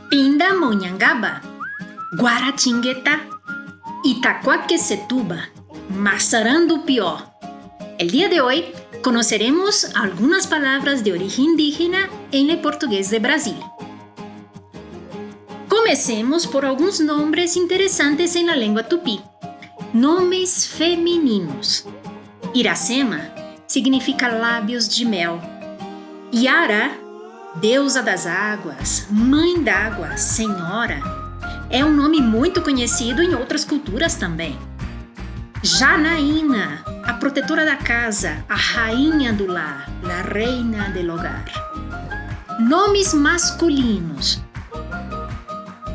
Pindamonhangaba, Guaratinguetá, Itaquaquecetuba, Massarandupió. El día de hoy conoceremos algunas palabras de origen indígena en el portugués de Brasil. Comecemos por alguns nomes interessantes em la língua tupi. Nomes femininos. Iracema significa lábios de mel. Yara, deusa das águas, mãe d'água, senhora, é um nome muito conhecido em outras culturas também. Janaína, a protetora da casa, a rainha do lar, la reina del hogar. Nomes masculinos.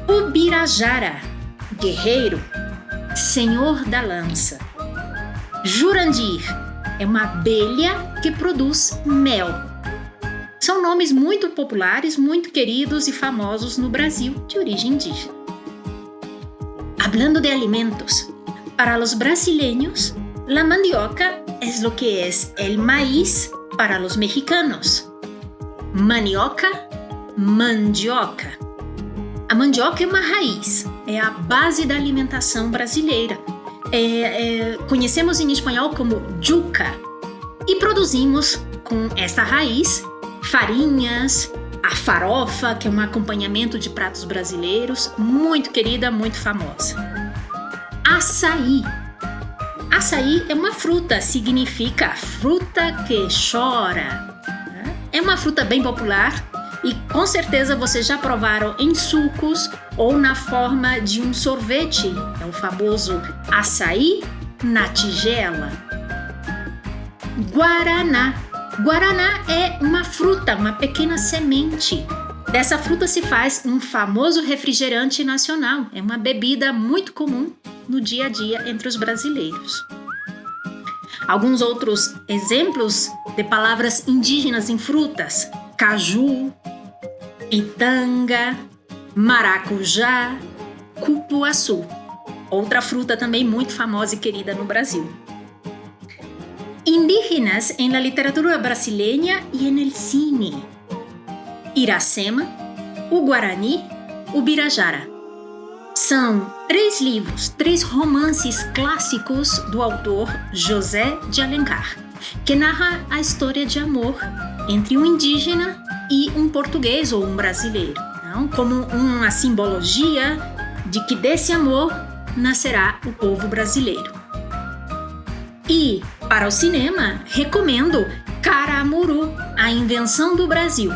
Ubirajara, guerreiro, senhor da lança. Jurandir é uma abelha que produz mel. São nomes muito populares, muito queridos e famosos no Brasil de origem indígena. Hablando de alimentos, para los brasileños, la mandioca es lo que es el maíz para los mexicanos. Manioca, mandioca. A mandioca é uma raiz, é a base da alimentação brasileira. Conhecemos em espanhol como yuca e produzimos com esta raiz farinhas, a farofa, que é um acompanhamento de pratos brasileiros, muito querida, muito famosa. Açaí. Açaí é uma fruta, significa fruta que chora. É uma fruta bem popular e com certeza vocês já provaram em sucos ou na forma de um sorvete. É o famoso açaí na tigela. Guaraná. Guaraná é uma fruta, uma pequena semente. Dessa fruta se faz um famoso refrigerante nacional. É uma bebida muito comum no dia a dia entre os brasileiros. Alguns outros exemplos de palavras indígenas em frutas: caju, pitanga, maracujá, cupuaçu. Outra fruta também muito famosa e querida no Brasil. Indígenas en la literatura brasileña y en el cine. Iracema, o Guarani, o Birajara. São 3 livros, 3 romances clássicos do autor José de Alencar, que narra a história de amor entre um indígena e um português ou um brasileiro, não? Como uma simbologia de que desse amor nascerá o povo brasileiro. E, para o cinema, recomendo Caramuru, a invenção do Brasil.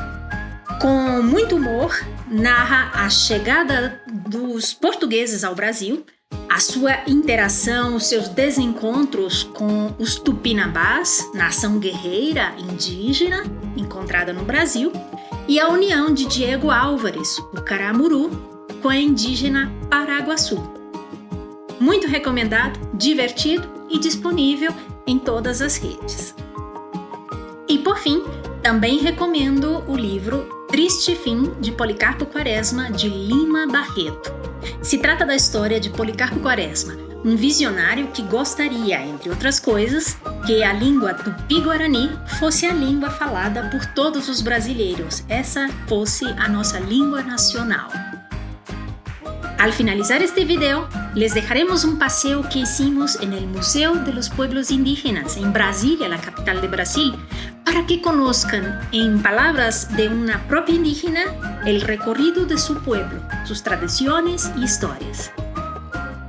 Com muito humor, narra a chegada dos portugueses ao Brasil, a sua interação, os seus desencontros com os tupinambás, nação guerreira indígena encontrada no Brasil, e a união de Diego Álvares, o Caramuru, com a indígena Paraguaçu. Muito recomendado, divertido e disponível em todas as redes. E por fim, também recomendo o livro Triste Fim, de Policarpo Quaresma, de Lima Barreto. Se trata da história de Policarpo Quaresma, um visionário que gostaria, entre outras coisas, que a língua tupi-guarani fosse a língua falada por todos os brasileiros, essa fosse a nossa língua nacional. Al finalizar este video, les dejaremos un paseo que hicimos en el Museo de los Pueblos Indígenas en Brasilia, la capital de Brasil, para que conozcan, en palabras de una propia indígena, el recorrido de su pueblo, sus tradiciones y historias.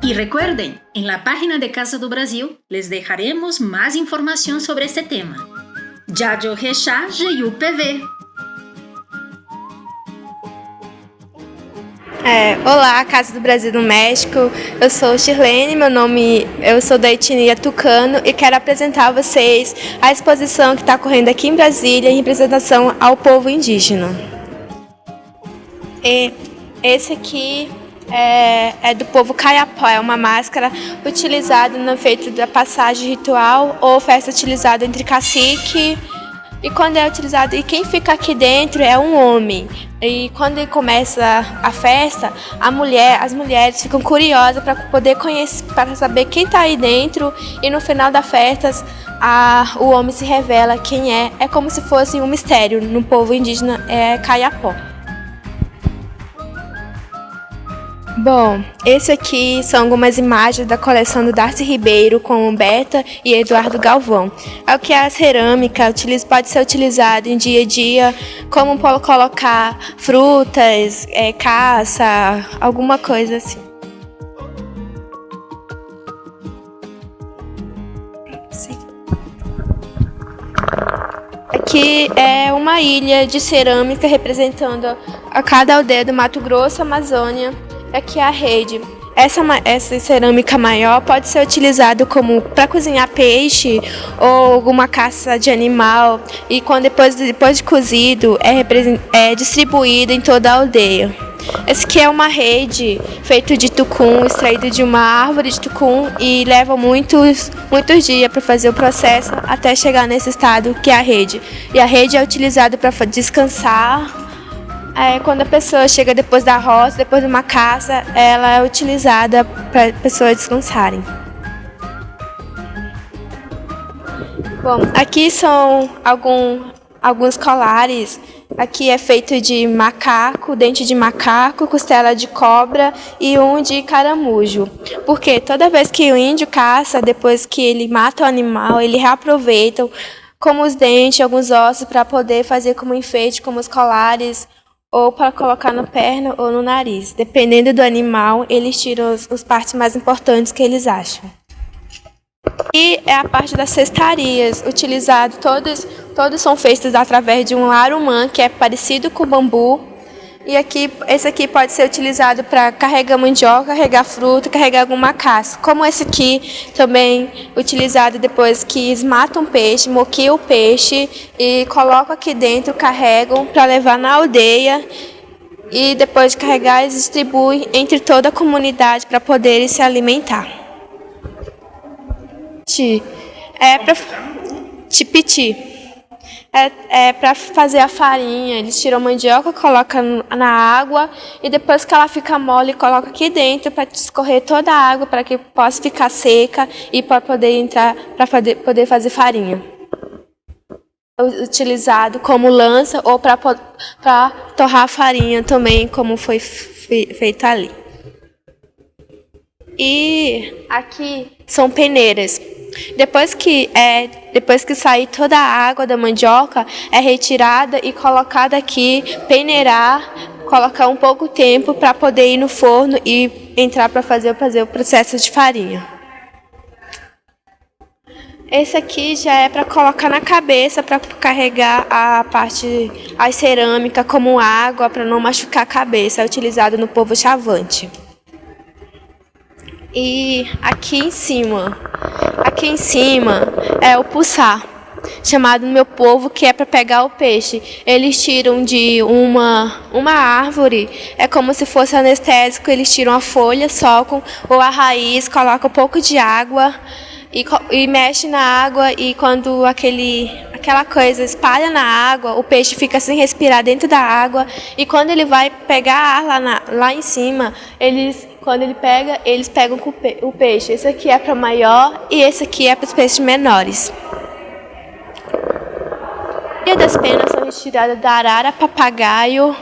Y recuerden, en la página de Casa do Brasil les dejaremos más información sobre este tema. Jajo Rechá GUPV. Olá, Casa do Brasil do México. Eu sou Shirlene, eu sou da etnia tucano e quero apresentar a vocês a exposição que está ocorrendo aqui em Brasília em representação ao povo indígena. E esse aqui é do povo Kayapó, é uma máscara utilizada no feito da passagem ritual ou festa utilizada entre cacique. E quando é utilizado, e quem fica aqui dentro é um homem. E quando começa a festa, as mulheres ficam curiosas para poder conhecer, para saber quem está aí dentro. E no final da festa, o homem se revela quem é. É como se fosse um mistério. No povo indígena é Kayapó. Bom, esse aqui são algumas imagens da coleção do Darcy Ribeiro com Beta e Eduardo Galvão. É o que a cerâmica pode ser utilizada em dia a dia, como colocar frutas, caça, alguma coisa assim. Aqui é uma ilha de cerâmica representando a cada aldeia do Mato Grosso, Amazônia. Aqui é a rede. Essa cerâmica maior pode ser utilizada como para cozinhar peixe ou alguma caça de animal e depois de cozido é distribuída em toda a aldeia. Essa aqui é uma rede feita de tucum, extraída de uma árvore de tucum e leva muitos dias para fazer o processo até chegar nesse estado que é a rede. E a rede é utilizada para descansar. Quando a pessoa chega depois da roça, depois de uma caça, ela é utilizada para pessoas descansarem. Bom, aqui são alguns colares. Aqui é feito de macaco, dente de macaco, costela de cobra e um de caramujo. Porque toda vez que o índio caça, depois que ele mata o animal, ele reaproveita como os dentes, alguns ossos, para poder fazer como enfeite, como os colares, ou para colocar na perna ou no nariz. Dependendo do animal, eles tiram as partes mais importantes que eles acham. E é a parte das cestarias, utilizado, todos são feitos através de um arumã, que é parecido com o bambu. E esse aqui pode ser utilizado para carregar mandioca, carregar fruta, carregar alguma casca. Como esse aqui, também utilizado depois que eles matam o peixe, moquiam o peixe e colocam aqui dentro, carregam para levar na aldeia. E depois de carregar, eles distribuem entre toda a comunidade para poderem se alimentar. Tipiti. É para fazer a farinha. Eles tiram a mandioca, colocam na água e depois que ela fica mole, colocam aqui dentro para escorrer toda a água para que possa ficar seca e para poder entrar para poder fazer farinha. Utilizado como lança ou para torrar a farinha também, como foi feito ali. E aqui são peneiras. Depois que sair toda a água da mandioca, é retirada e colocada aqui, peneirar, colocar um pouco tempo para poder ir no forno e entrar para fazer o processo de farinha. Esse aqui já é para colocar na cabeça, para carregar a cerâmica como água, para não machucar a cabeça, é utilizado no povo chavante. E aqui em cima é o puçá, chamado no meu povo, que é para pegar o peixe. Eles tiram de uma árvore, é como se fosse anestésico, eles tiram a folha, socam, ou a raiz, colocam um pouco de água e mexem na água, e quando aquela coisa espalha na água, o peixe fica sem respirar dentro da água, e quando ele vai pegar ar lá em cima, quando eles pegam com o peixe. Esse aqui é para maior e esse aqui é para os peixes menores. E das penas são retiradas da arara, papagaio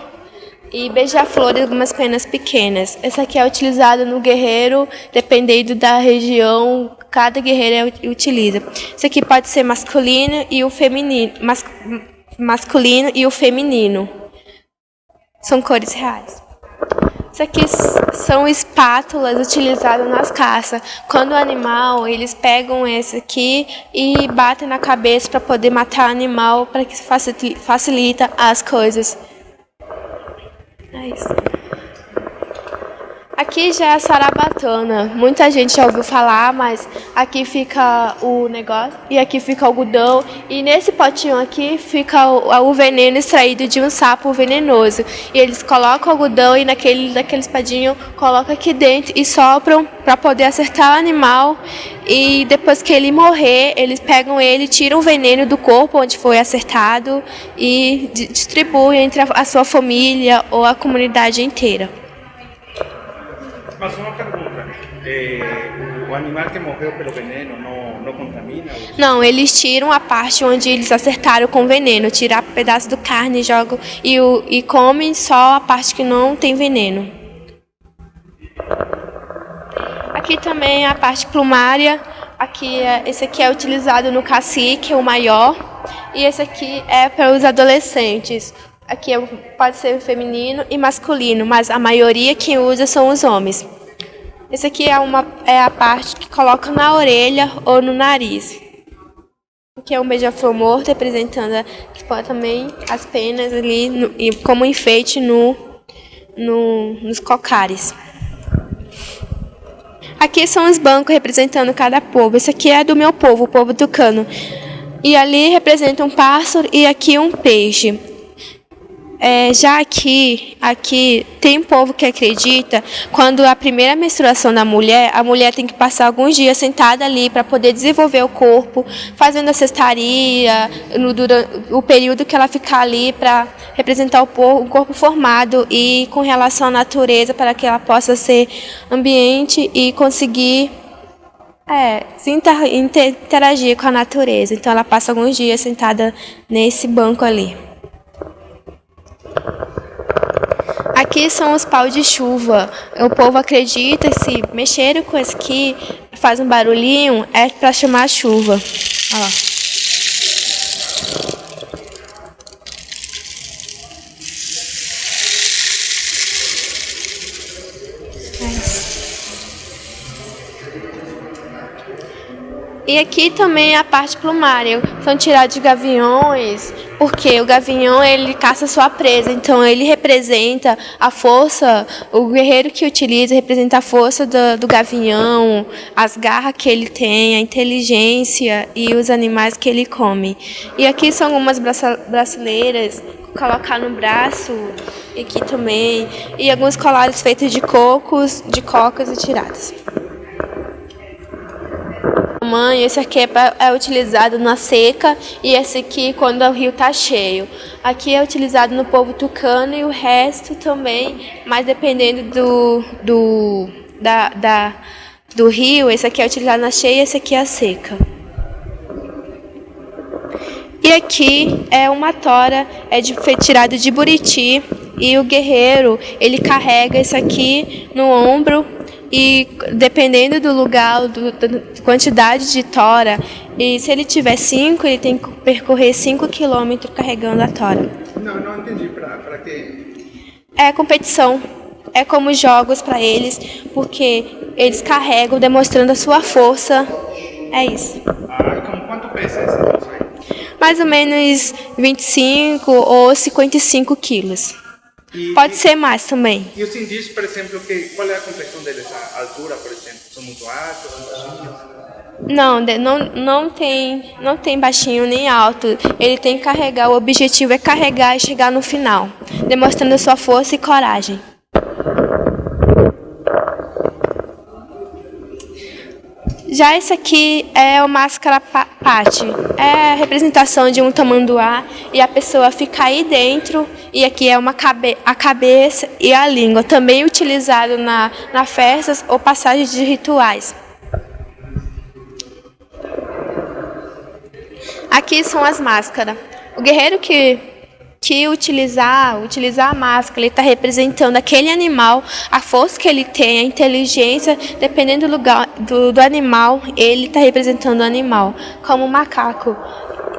e beija-flor e algumas penas pequenas. Esse aqui é utilizado no guerreiro, dependendo da região, cada guerreiro utiliza. Esse aqui pode ser masculino e o feminino. Masculino e o feminino. São cores reais. Isso aqui são espátulas utilizadas nas caças. Quando o animal, eles pegam esse aqui e batem na cabeça para poder matar o animal, para que facilita as coisas. É isso. Aqui já é a sarabatana. Muita gente já ouviu falar, mas aqui fica o negócio e aqui fica o algodão. E nesse potinho aqui fica o veneno extraído de um sapo venenoso. E eles colocam o algodão e naquele espadinho colocam aqui dentro e sopram para poder acertar o animal. E depois que ele morrer, eles pegam ele, tiram o veneno do corpo onde foi acertado e distribuem entre a sua família ou a comunidade inteira. Mas uma pergunta, o animal que morreu pelo veneno não contamina? Não, eles tiram a parte onde eles acertaram com veneno, tiram um pedaço do carne, jogam e comem só a parte que não tem veneno. Aqui também a parte plumária. Esse aqui é utilizado no cacique, o maior. E esse aqui é para os adolescentes. Aqui pode ser feminino e masculino, mas a maioria que usa são os homens. Esse aqui é a parte que coloca na orelha ou no nariz. Aqui é um beija-flor morto, representando também as penas ali, como enfeite nos cocares. Aqui são os bancos representando cada povo. Esse aqui é do meu povo, o povo tucano. E ali representa um pássaro e aqui um peixe. Já aqui tem um povo que acredita, quando a primeira menstruação da mulher, a mulher tem que passar alguns dias sentada ali para poder desenvolver o corpo, fazendo a cestaria, durante o período que ela ficar ali para representar o corpo formado e com relação à natureza, para que ela possa ser ambiente e conseguir interagir com a natureza. Então ela passa alguns dias sentada nesse banco ali. Aqui são os paus de chuva. O povo acredita que se mexerem com esse aqui, faz um barulhinho, é para chamar a chuva. Ó. E aqui também a parte plumária, são tirados de gaviões, porque o gavião ele caça sua presa, então ele representa a força, o guerreiro que utiliza representa a força do gavião, as garras que ele tem, a inteligência e os animais que ele come. E aqui são algumas braceleiras, colocar no braço, aqui também, e alguns colares feitos de cocos, de cocas e tiradas. Esse aqui é utilizado na seca e esse aqui quando o rio está cheio. Aqui é utilizado no povo tucano e o resto também, mas dependendo do rio, esse aqui é utilizado na cheia e esse aqui é a seca. E aqui é uma tora, foi tirado de Buriti e o guerreiro ele carrega isso aqui no ombro. E dependendo do lugar, da quantidade de tora, e se ele tiver 5, ele tem que percorrer 5 quilômetros carregando a tora. Não entendi. Para quê? É competição. É como jogos para eles, porque eles carregam, demonstrando a sua força. É isso. Como quanto pesa esse negócio aí? Mais ou menos 25 ou 55 quilos. Pode ser mais também. E os indígenas, por exemplo, qual é a complexão deles? A altura, por exemplo? São muito altos, baixinhos? Não tem baixinho nem alto. Ele tem que carregar, o objetivo é carregar e chegar no final, demonstrando a sua força e coragem. Já esse aqui é o máscara pate, é a representação de um tamanduá e a pessoa fica aí dentro e aqui é a cabeça e a língua, também utilizado na festas ou passagens de rituais. Aqui são as máscaras. O guerreiro que utilizar a máscara, ele está representando aquele animal, a força que ele tem, a inteligência, dependendo do lugar do animal, ele está representando o animal, como o macaco.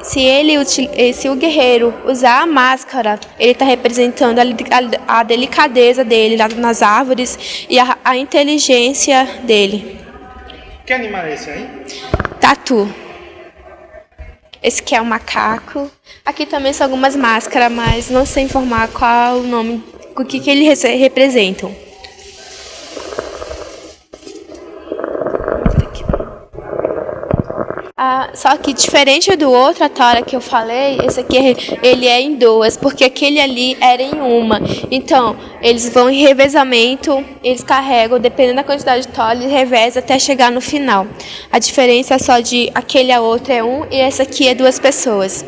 Se o guerreiro usar a máscara, ele está representando a delicadeza dele lá nas árvores e a inteligência dele. Que animal é esse aí? Tatu. Esse aqui é o macaco. Aqui também são algumas máscaras, mas não sei informar qual o nome, o que eles representam. Só que diferente do outro, a tora que eu falei, esse aqui ele é em duas, porque aquele ali era em uma. Então, eles vão em revezamento, eles carregam, dependendo da quantidade de tora, eles revezam até chegar no final. A diferença é só de aquele a outro é um e esse aqui é 2 pessoas.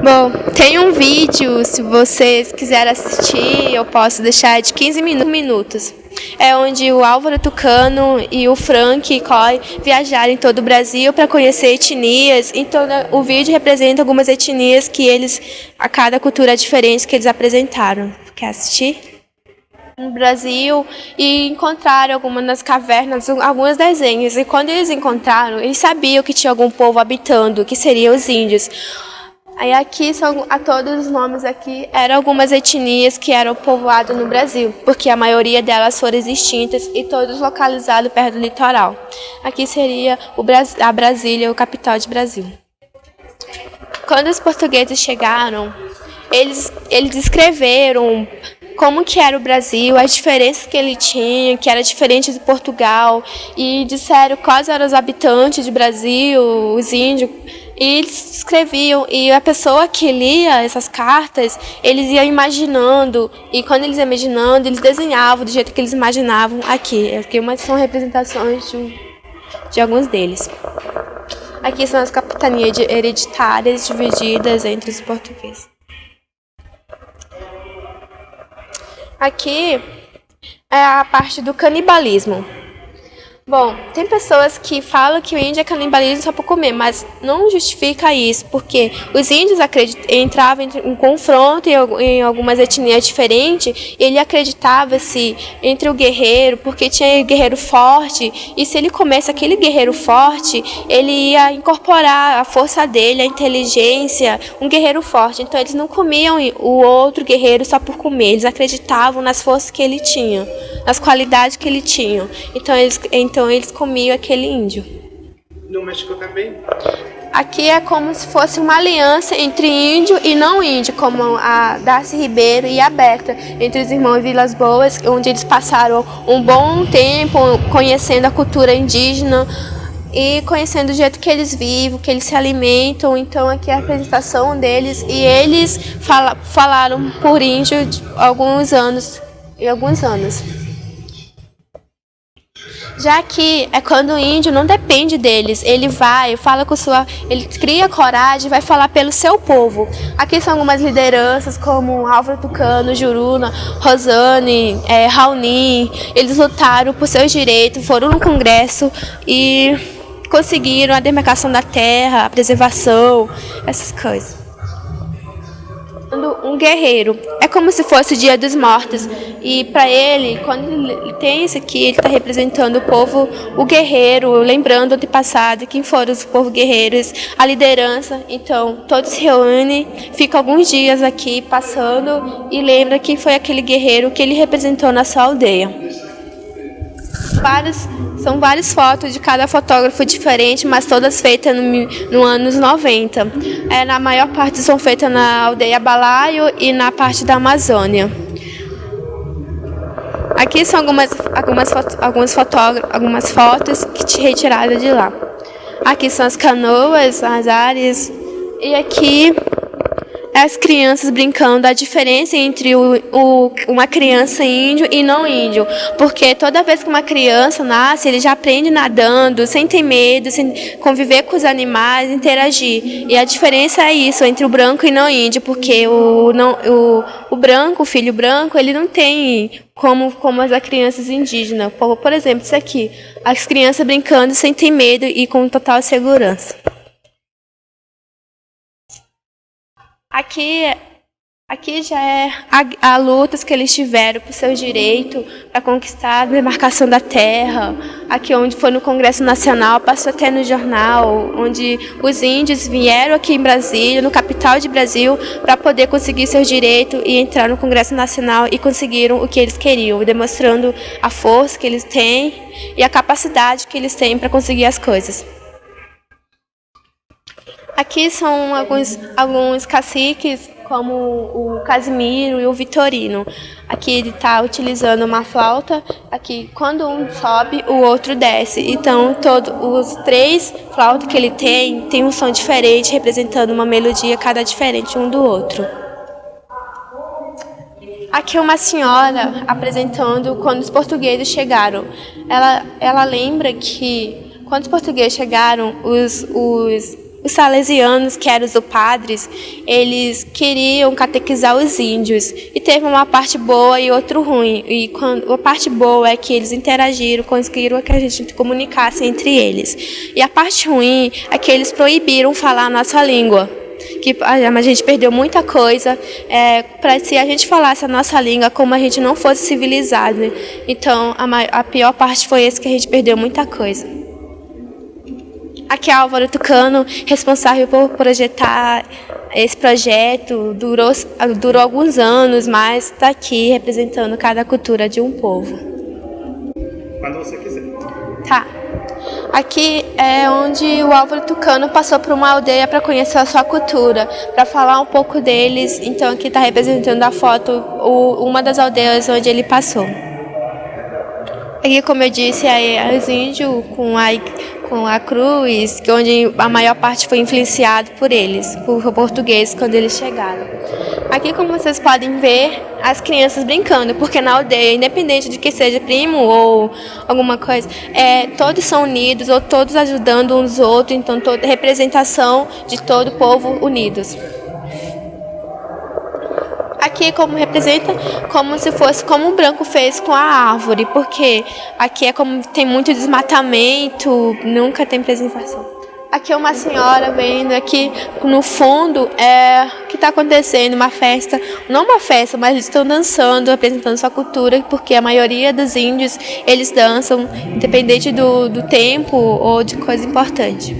Bom, tem um vídeo, se vocês quiserem assistir, eu posso deixar de 15 minutos. É onde o Álvaro Tucano e o Frank Coy viajaram em todo o Brasil para conhecer etnias. Então, o vídeo representa algumas etnias que a cada cultura diferente que eles apresentaram. Quer assistir? no Brasil e encontraram algumas nas cavernas, alguns desenhos. E quando eles encontraram, eles sabiam que tinha algum povo habitando, que seriam os índios. Aí aqui são a todos os nomes aqui eram algumas etnias que eram povoadas no Brasil, porque a maioria delas foram extintas e todos localizados perto do litoral. Aqui seria a Brasília, o capital de Brasil. Quando os portugueses chegaram, eles escreveram como que era o Brasil, as diferenças que ele tinha, que era diferente de Portugal, e disseram quais eram os habitantes do Brasil, os índios. E eles escreviam, e a pessoa que lia essas cartas, eles iam imaginando, e quando eles iam imaginando, eles desenhavam do jeito que eles imaginavam aqui. Aqui são representações de alguns deles. Aqui são as capitanias hereditárias divididas entre os portugueses. Aqui é a parte do canibalismo. Bom, tem pessoas que falam que o índio é canibalismo só para comer, mas não justifica isso, porque os índios entravam em confronto em algumas etnias diferentes, ele acreditava-se entre o guerreiro, porque tinha guerreiro forte, e se ele comesse aquele guerreiro forte, ele ia incorporar a força dele, a inteligência, um guerreiro forte. Então eles não comiam o outro guerreiro só por comer, eles acreditavam nas forças que ele tinha, nas qualidades que ele tinha. Então eles comiam aquele índio. No México também? Aqui é como se fosse uma aliança entre índio e não índio, como a Darcy Ribeiro e a Berta, entre os irmãos Vilas Boas, onde eles passaram um bom tempo conhecendo a cultura indígena e conhecendo o jeito que eles vivem, que eles se alimentam. Então aqui é a apresentação deles, e eles falaram por índio alguns anos. Já que é quando o índio não depende deles, ele ele cria coragem e vai falar pelo seu povo. Aqui são algumas lideranças como Álvaro Tucano, Juruna, Rosane, Raoni. Eles lutaram por seus direitos, foram no Congresso e conseguiram a demarcação da terra, a preservação, essas coisas. Um guerreiro é como se fosse o Dia dos Mortos, e para ele, quando ele tem isso aqui, ele está representando o povo, o guerreiro, lembrando do passado, quem foram os povos guerreiros, a liderança. Então todos se reúnem, ficam alguns dias aqui passando e lembra quem foi aquele guerreiro que ele representou na sua aldeia. São várias fotos de cada fotógrafo diferente, mas todas feitas no anos 90. Na maior parte são feitas na aldeia Balaio e na parte da Amazônia. Aqui são algumas fotos retiradas de lá. Aqui são as canoas, as áreas, e aqui as crianças brincando, a diferença entre uma criança índio e não índio, porque toda vez que uma criança nasce, ele já aprende nadando, sem ter medo, sem conviver com os animais, interagir. E a diferença é isso, entre o branco e não índio, porque o branco, o filho branco, ele não tem como as crianças indígenas. Por exemplo, isso aqui, as crianças brincando sem ter medo e com total segurança. Aqui já é a lutas que eles tiveram por seus direitos, para conquistar a demarcação da terra. Aqui onde foi no Congresso Nacional, passou até no jornal, onde os índios vieram aqui em Brasília, no capital de Brasil, para poder conseguir seus direitos e entrar no Congresso Nacional e conseguiram o que eles queriam, demonstrando a força que eles têm e a capacidade que eles têm para conseguir as coisas. Aqui são alguns caciques, como o Casimiro e o Vitorino. Aqui ele está utilizando uma flauta. Aqui, quando um sobe, o outro desce. Então, os 3 flautas que ele tem um som diferente, representando uma melodia cada diferente um do outro. Aqui uma senhora apresentando quando os portugueses chegaram. Ela lembra que quando os portugueses chegaram, os salesianos, que eram os padres, eles queriam catequizar os índios. E teve uma parte boa e outra ruim. E a parte boa é que eles interagiram, conseguiram que a gente comunicasse entre eles. E a parte ruim é que eles proibiram falar a nossa língua. que a gente perdeu muita coisa, para se a gente falasse a nossa língua como a gente não fosse civilizado. Então, a pior parte foi esse, que a gente perdeu muita coisa. Aqui é Álvaro Tucano, responsável por projetar esse projeto. Durou alguns anos, mas está aqui representando cada cultura de um povo. Quando você quiser. Tá. Aqui é onde o Álvaro Tucano passou por uma aldeia para conhecer a sua cultura, para falar um pouco deles. Então aqui está representando a foto, uma das aldeias onde ele passou. Aqui, como eu disse, é os índios com a cruz, onde a maior parte foi influenciado por eles, por portugueses, quando eles chegaram. Aqui, como vocês podem ver, as crianças brincando, porque na aldeia, independente de que seja primo ou alguma coisa, todos são unidos, ou todos ajudando uns aos outros, então toda representação de todo o povo unidos. Aqui como representa como se fosse como o branco fez com a árvore, porque aqui é como tem muito desmatamento, nunca tem preservação. Aqui é uma senhora vendo, aqui no fundo que está acontecendo uma festa, não uma festa, mas eles estão dançando, apresentando sua cultura, porque a maioria dos índios, eles dançam, independente do tempo ou de coisa importante.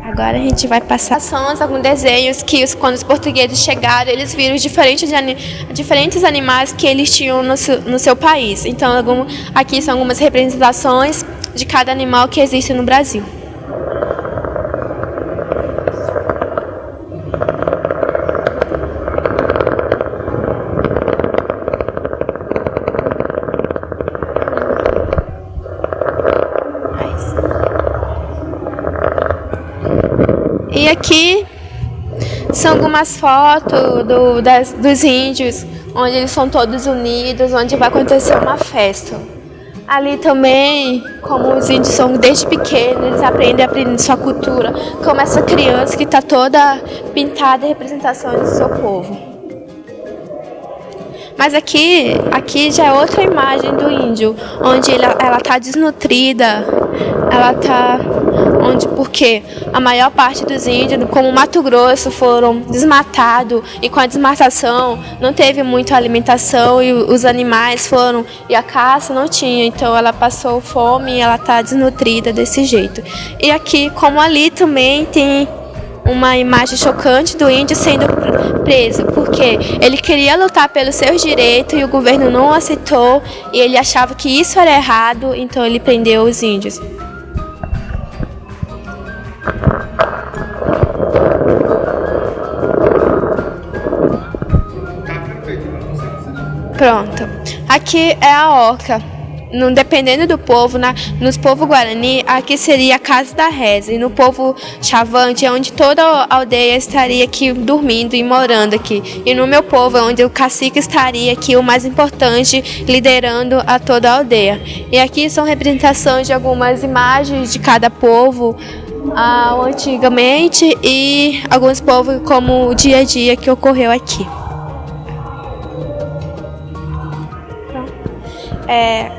Agora a gente vai passar alguns desenhos que quando os portugueses chegaram, eles viram diferentes animais que eles tinham no seu país. Então aqui são algumas representações de cada animal que existe no Brasil. E aqui são algumas fotos dos índios, onde eles são todos unidos, onde vai acontecer uma festa. Ali também, como os índios são desde pequenos, eles aprendem sua cultura, como essa criança que está toda pintada em representações do seu povo. Mas aqui já é outra imagem do índio, onde ela está desnutrida, porque a maior parte dos índios, como o Mato Grosso, foram desmatados, e com a desmatação não teve muita alimentação, e os animais foram, e a caça não tinha, então ela passou fome e ela está desnutrida desse jeito. E aqui, como ali também tem uma imagem chocante do índio sendo preso, porque ele queria lutar pelos seus direitos e o governo não aceitou, e ele achava que isso era errado, então ele prendeu os índios. Pronto. Aqui é a oca. Dependendo do povo, nos povos Guarani, aqui seria a casa da reza. E no povo Chavante é onde toda a aldeia estaria aqui dormindo e morando aqui. E no meu povo é onde o cacique estaria aqui, o mais importante, liderando a toda a aldeia. E aqui são representações de algumas imagens de cada povo antigamente e alguns povos como o dia a dia que ocorreu aqui.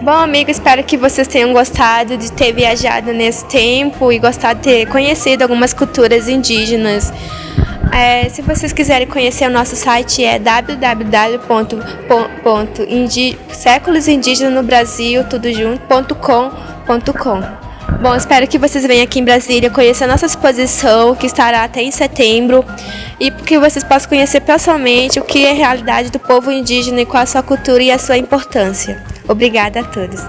Bom, amigo, espero que vocês tenham gostado de ter viajado nesse tempo e gostado de ter conhecido algumas culturas indígenas. Se vocês quiserem conhecer o nosso site, é www.séculosindígenasnobrasil.com.com. Bom, espero que vocês venham aqui em Brasília conhecer a nossa exposição, que estará até em setembro, e que vocês possam conhecer pessoalmente o que é a realidade do povo indígena e qual a sua cultura e a sua importância. Obrigada a todos.